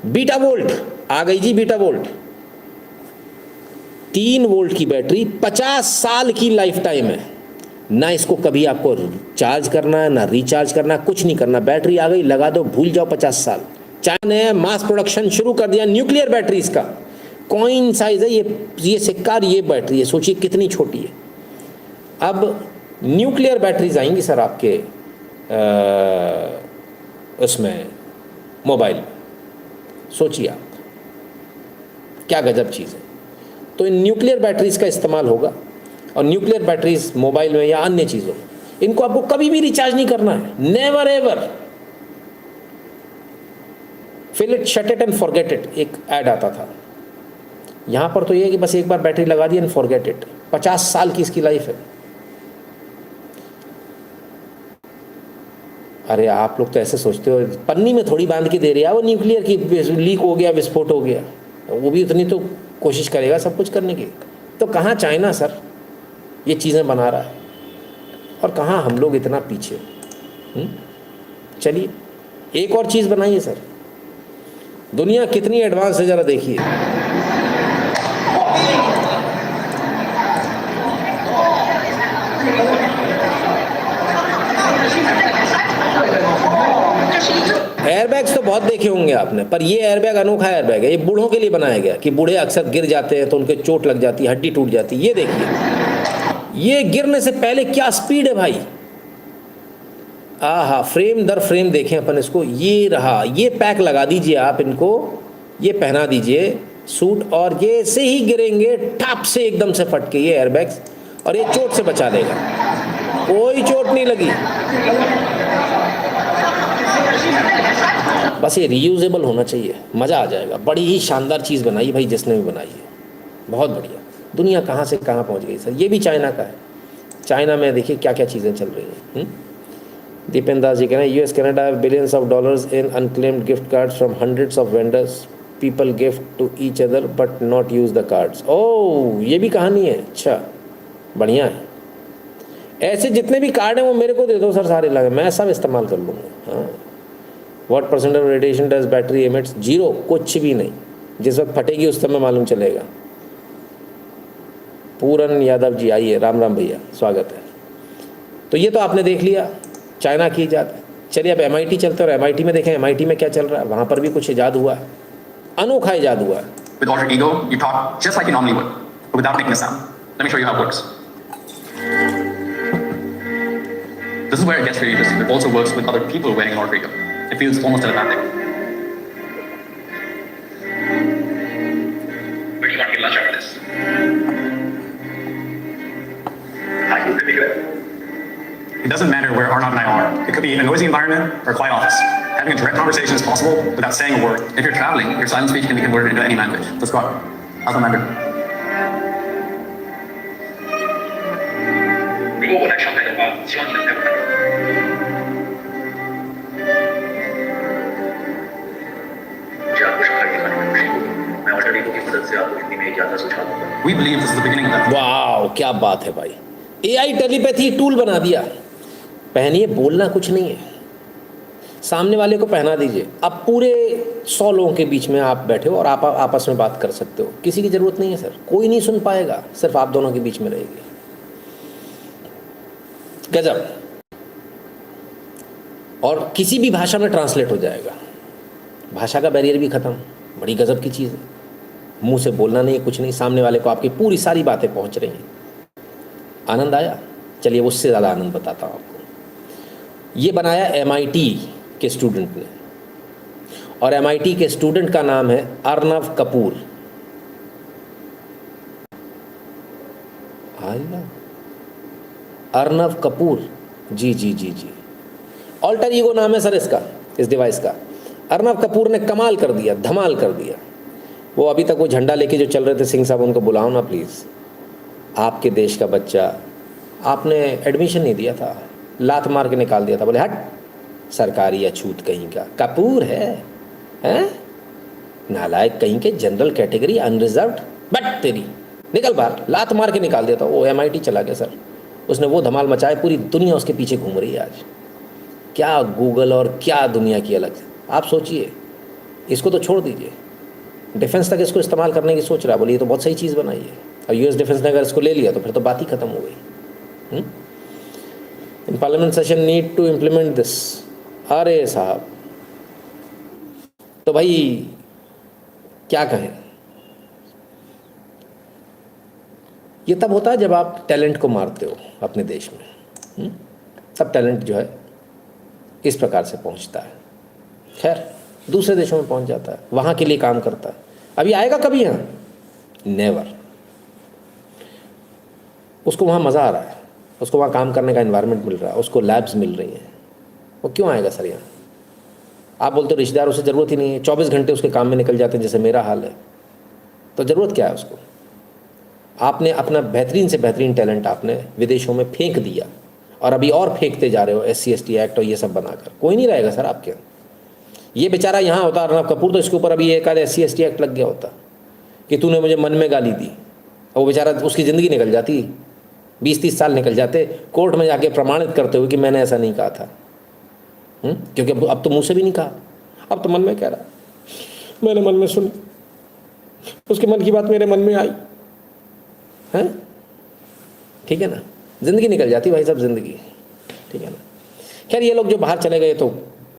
Beta volt आ गई जी, beta volt 3 volt की battery, 50 साल की लाइफ टाइम है। ना इसको कभी आपको चार्ज करना है, ना रिचार्ज करना, कुछ नहीं करना। बैटरी आ गई, लगा दो, भूल जाओ 50 साल। चाइना ने मास प्रोडक्शन शुरू कर दिया न्यूक्लियर बैटरीज का। कॉइन साइज है ये सिक्का और ये बैटरी है, सोचिए कितनी छोटी है। अब न्यूक्लियर बैटरीज आएंगी सर आपके उसमें मोबाइल में, सोचिए आप क्या गजब चीज़ है। तो इन न्यूक्लियर बैटरीज का इस्तेमाल होगा, और न्यूक्लियर बैटरीज मोबाइल में या अन्य चीज़ों में, इनको आपको कभी भी रिचार्ज नहीं करना है, never ever. Fill it, shut it and forget it, एक ऐड आता था। यहाँ पर तो ये है कि बस एक बार बैटरी लगा दी एंड फॉरगेट इट। 50 साल की इसकी लाइफ है। अरे आप लोग तो ऐसे सोचते हो पन्नी में थोड़ी बांध के दे रही है वो, न्यूक्लियर की लीक हो गया, विस्फोट हो गया, वो भी उतनी तो कोशिश करेगा सब कुछ करने की। तो कहाँ चाइना सर ये चीज़ें बना रहा है, और कहाँ हम लोग इतना पीछे। चलिए एक और चीज़ बनाइए सर, दुनिया कितनी एडवांस है ज़रा देखिए। एयरबैग्स तो बहुत देखे होंगे आपने, पर ये एयरबैग अनोखा एयरबैग है। ये बूढ़ों के लिए बनाया गया कि बूढ़े अक्सर गिर जाते हैं तो उनके चोट लग जाती है, हड्डी टूट जाती है। ये देखिए, ये गिरने से पहले क्या स्पीड है भाई। आहा, फ्रेम दर फ्रेम देखें अपन इसको। ये रहा, ये पैक लगा दीजिए आप इनको, ये पहना दीजिए सूट, और ये से ही गिरेंगे ठप से एकदम से फट के ये एयरबैग्स, और ये चोट से बचा देगा, कोई चोट नहीं लगी। बस ये रीयूजेबल होना चाहिए, मज़ा आ जाएगा। बड़ी ही शानदार चीज़ बनाई भाई जिसने भी बनाई है, बहुत बढ़िया। दुनिया कहाँ से कहाँ पहुँच गई सर। ये भी चाइना का है। चाइना में देखिए क्या क्या चीज़ें चल रही हैं। दीपेंद्र दास जी कह रहे हैं US Canada have billions of dollars in unclaimed gift cards from hundreds of vendors, people gift to each other but not use the cards. ओह, ये भी कहानी है। अच्छा, बढ़िया है। ऐसे जितने भी कार्ड हैं वो मेरे को दे दो सर, सारे लगे, मैं सब इस्तेमाल कर लूँगा। हाँ, what percent of radiation does battery emits? 0, कुछ भी नहीं। जिस वक्त फटेगी उस समय मालूम चलेगा। पूरन यादव जी आइए, राम राम भैया, स्वागत है। तो ये तो आपने देख लिया चाइना की ईजाद। चलिए अब MIT चलते हैं और MIT में देखें MIT में क्या चल रहा है। वहाँ पर भी कुछ ईजाद हुआ है, अनोखा ईजाद हुआ है। With alter ego, you talk just like you normally would, but without making a sound. Let me show you how it works. This is where it gets really interesting. It also works with other people wearing an alter ego. It feels almost telepathic. Where do you want to get lunch after this? It doesn't matter where Arnav and I are. It could be in a noisy environment or a quiet office. Having a direct conversation is possible without saying a word. If you're traveling, your silent speech can be converted into any language. Let's go out. How's the language? 如果我来上海的话，希望你能带我来。这样不是可以和你们说。मैं already booking मदद से आपको हिंदी में एक यात्रा सुझाव दूंगा। We believe this is the beginning of that. वाह, क्या बात है भाई। AI टेलीपैथी टूल बना दिया। पहनिए, बोलना कुछ नहीं है, सामने वाले को पहना दीजिए। अब पूरे 100 लोगों के बीच में आप बैठे हो और आप आपस में बात कर सकते हो। किसी की ज़रूरत नहीं है सर, कोई नहीं सुन पाएगा, सिर्फ आप दोनों के बीच में रहेगी। गजब। और किसी भी भाषा में ट्रांसलेट हो जाएगा, भाषा का बैरियर भी ख़त्म। बड़ी गजब की चीज़ है। मुंह से बोलना नहीं है, कुछ नहीं, सामने वाले को आपकी पूरी सारी बातें पहुंच रही हैं। आनंद आया? चलिए उससे ज़्यादा आनंद बताता हूँ आपको। ये बनाया MIT के स्टूडेंट ने, और MIT के स्टूडेंट का नाम है अर्नव कपूर। अर्नव कपूर जी जी जी जी, ऑल्टर ईगो नाम है सर इसका, इस डिवाइस का। अर्नव कपूर ने कमाल कर दिया, धमाल कर दिया। वो अभी तक वो झंडा लेके जो चल रहे थे, सिंह साहब उनको बुलाओ ना प्लीज़। आपके देश का बच्चा, आपने एडमिशन नहीं दिया था, लात मार के निकाल दिया था, बोले हट सरकारी अछूत कहीं का, कपूर है हैं, नालायक कहीं के, जनरल कैटेगरी, अनरिजर्व्ड, बट तेरी निकल बाहर, लात मार के निकाल दिया था। वो MIT चला गया सर, उसने वो धमाल मचाया, पूरी दुनिया उसके पीछे घूम रही है आज। क्या गूगल और क्या दुनिया की अलग। आप सोचिए इसको तो छोड़ दीजिए, डिफेंस तक इसको इस्तेमाल करने की सोच रहा है, बोलिए तो बहुत सही चीज़ बनाई है। और यूएस डिफेंस ने अगर इसको ले लिया तो फिर तो बात ही खत्म हो गई। In parliament session need to implement this. अरे साहब, तो भाई क्या कहें, ये तब होता है जब आप टैलेंट को मारते हो अपने देश में। तब टैलेंट जो है इस प्रकार से पहुंचता है, खैर दूसरे देशों में पहुंच जाता है, वहाँ के लिए काम करता है। अभी आएगा कभी यहाँ? नेवर। उसको वहाँ मज़ा आ रहा है, उसको वहाँ काम करने का एनवायरनमेंट मिल रहा है, उसको लैब्स मिल रही हैं, वो क्यों आएगा सर यहाँ? आप बोलते हो रिश्तेदारों से ज़रूरत ही नहीं है, 24 घंटे उसके काम में निकल जाते हैं जैसे मेरा हाल है, तो ज़रूरत क्या है उसको? आपने अपना बेहतरीन से बेहतरीन टैलेंट आपने विदेशों में फेंक दिया, और अभी और फेंकते जा रहे हो SC ST एक्ट और ये सब बनाकर। कोई नहीं रहेगा सर आपके। ये बेचारा यहाँ होता अर्नब कपूर, तो इसके ऊपर अभी एक आध SC ST एक्ट लग गया होता कि तूने मुझे मन में गाली दी, और वो बेचारा उसकी ज़िंदगी निकल जाती, 20-30 साल निकल जाते कोर्ट में जाके प्रमाणित करते हुए कि मैंने ऐसा नहीं कहा था। क्योंकि अब तो मुँह से भी नहीं कहा, अब तो मन में कह रहा, मैंने मन में सुनी, उसके मन की बात मेरे मन में आई है। ठीक है ना, ज़िंदगी निकल जाती भाई साहब, ज़िंदगी। ठीक है ना, खैर ये लोग जो बाहर चले गए तो